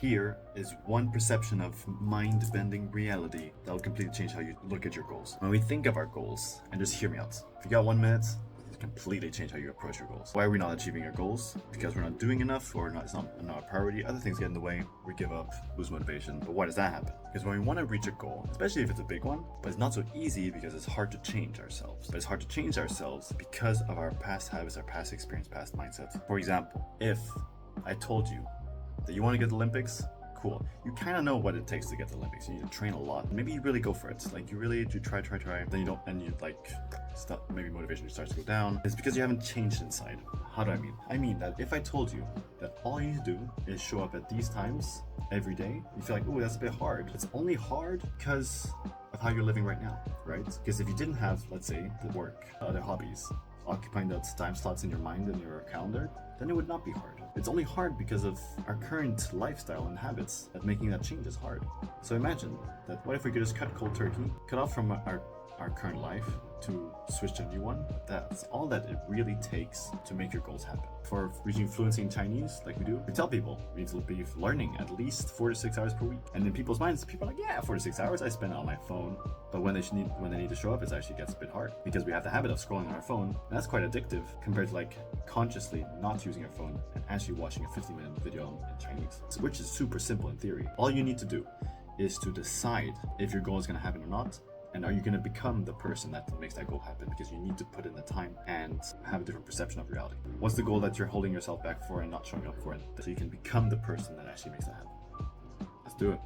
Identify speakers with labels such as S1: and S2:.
S1: Here is one perception of mind-bending reality that will completely change how you look at your goals. When we think of our goals, and just hear me out, if you got 1 minute, it'll completely change how you approach your goals. Why are we not achieving our goals? Because we're not doing enough, or it's not a priority. Other things get in the way. We give up, lose motivation. But why does that happen? Because when we want to reach a goal, especially if it's a big one, but it's not so easy because it's hard to change ourselves. But it's hard to change ourselves because of our past habits, our past experience, past mindsets. For example, if I told you that you want to get the Olympics, cool. You kind of know what it takes to get the Olympics. You need to train a lot. Maybe you really go for it. Like you try. Then you don't, and you like stop. Maybe motivation starts to go down. It's because you haven't changed inside. How do I mean? I mean that if I told you that all you need to do is show up at these times every day, you feel like, oh, that's a bit hard. It's only hard because of how you're living right now, right? Because if you didn't have, let's say, the work, other hobbies, occupying those time slots in your mind and your calendar, then it would not be hard. It's only hard because of our current lifestyle and habits that making that change is hard. So imagine that what if we could just cut cold turkey, cut off from our current life to switch to a new one? That's all that it really takes to make your goals happen. For reaching fluency in Chinese, like we do, we tell people we need to be learning at least 4 to 6 hours per week. And in people's minds, people are like, yeah, 4 to 6 hours I spend on my phone. But when they need to show up, it actually gets a bit hard because we have the habit of scrolling on our phone. And that's quite addictive compared to like consciously not using our phone and actually watching a 50-minute video in Chinese, which is super simple in theory. All you need to do is to decide if your goal is going to happen or not. And are you going to become the person that makes that goal happen? Because you need to put in the time and have a different perception of reality. What's the goal that you're holding yourself back for and not showing up for it? So you can become the person that actually makes that happen. Let's do it.